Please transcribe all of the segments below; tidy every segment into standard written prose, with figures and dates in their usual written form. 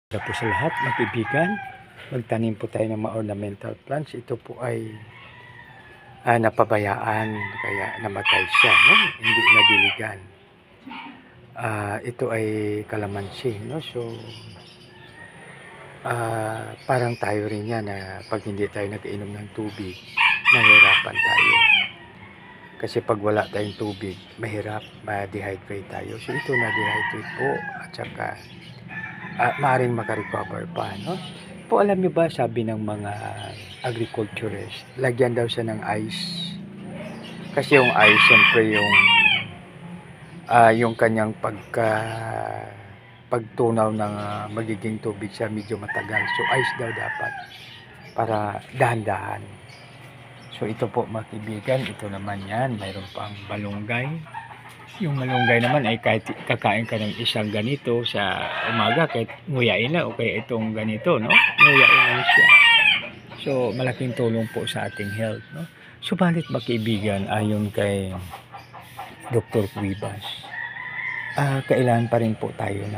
Po sa lahat mga kaibigan, magtanim po tayo ng mga ornamental plants. Ito po ay napabayaan kaya namatay siya, no? Hindi nadiligan. Ito ay kalamansi, no? So parang tayo rin yan na pag hindi tayo nag-inom ng tubig, mahirapan tayo. Kasi pag wala tayong tubig, mahirap, ma-dehydrate tayo. So ito na-dehydrate po at saka maaaring makarecover pa, no? Po alam niyo ba, sabi ng mga agriculturist, lagyan daw siya ng ice. Kasi yung ice, siyempre yung kanyang pagtunaw ng magiging tubig siya medyo matagal. So ice daw dapat para dahan-dahan. So ito po mga kaibigan, ito naman yan, mayroon pang malunggay. Yung malunggay naman ay kahit kakain ka ng isang ganito sa umaga, kahit nguyain na o kaya itong ganito, no? Nguyain lang siya. So malaking tulong po sa ating health, no? Subalit mga kaibigan, ayon kay Dr. Cuevas, kailangan pa rin po tayo na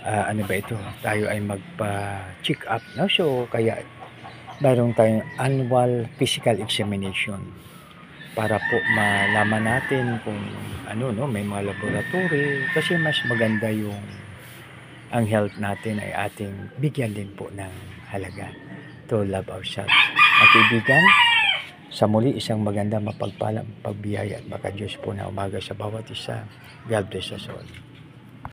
ano ba ito? Tayo ay magpa-check up, no? So kaya mayroon tayong annual physical examination para po malaman natin kung ano, no, may mga laboratory, kasi mas maganda yung ang health natin ay ating bigyan din po ng halaga to love ourselves. At kaibigan, sa muli isang maganda mapagpalang pagbiyaya at makadiyos po na umaga sa bawat isa. God bless us all.